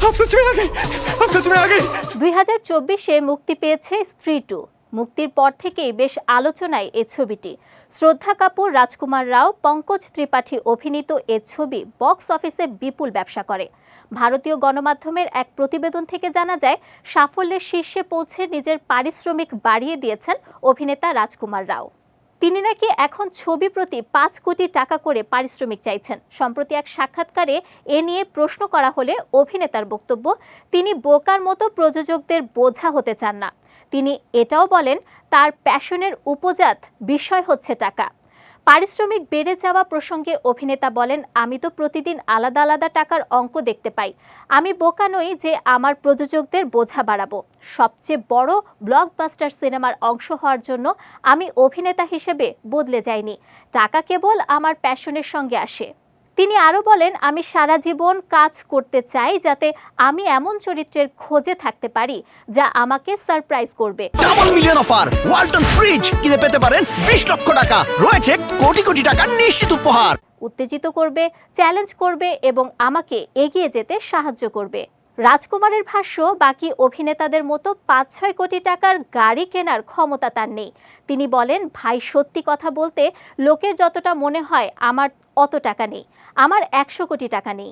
2024-এ মুক্তি পেয়েছে স্ত্রী 2। মুক্তির পর থেকেই বেশ আলোচনায় এ ছবিটি। শ্রদ্ধা কাপুর, রাজকুমার রাও, পঙ্কজ ত্রিপাঠী অভিনীত এ ছবি বক্স অফিসে বিপুল ব্যবসা করে। ভারতীয় গণমাধ্যমের এক প্রতিবেদন থেকে জানা যায়, সাফল্যের শীর্ষে পৌঁছে নিজের পারিশ্রমিক বাড়িয়ে দিয়েছেন অভিনেতা রাজকুমার রাও। তিনি নাকি এখন ছবি প্রতি 5 কোটি টাকা করে পারিশ্রমিক চাইছেন। সম্প্রতি এক সাক্ষাৎকারে এ নিয়ে প্রশ্ন করা হলে অভিনেতার বক্তব্য, তিনি বোকার মতো প্রযোজকদের বোঝা হতে চান না। তিনি এটাও বলেন, তার প্যাশনের উপজাত বিষয় হচ্ছে টাকা। পারিশ্রমিক বেড়ে যাওয়া প্রসঙ্গে অভিনেতা বলেন, আমি তো প্রতিদিন আলাদা আলাদা টাকার অঙ্ক দেখতে পাই। আমি বোকা নই যে আমার প্রযোজকদের বোঝা বাড়াবো। সবচেয়ে বড় ব্লকবাস্টার সিনেমার অংশ হওয়ার জন্য আমি অভিনেতা হিসেবে বদলে যাইনি। টাকা কেবল আমার প্যাশনের সঙ্গে আসে। তিনি আরও বলেন, আমি সারা জীবন কাজ করতে চাই যাতে আমি এমন চরিত্রের খোঁজে থাকতে পারি যা আমাকে সারপ্রাইজ করবে। Double million offer Walton fridge কিনে পেতে পারেন 20 লক্ষ টাকা, রয়েছে কোটি কোটি টাকার নিশ্চিত উপহার। উত্তেজিত করবে, চ্যালেঞ্জ করবে এবং আমাকে এগিয়ে যেতে সাহায্য করবে। রাজকুমারের ভাষ্য, বাকি অভিনেতাদের মতো 5-6 কোটি টাকার গাড়ি কেনার ক্ষমতা তার নেই। তিনি বলেন, ভাই, সত্যি কথা বলতে লোকের যতটা মনে হয় আমার অত টাকা নেই, আমার 100 কোটি টাকা নেই।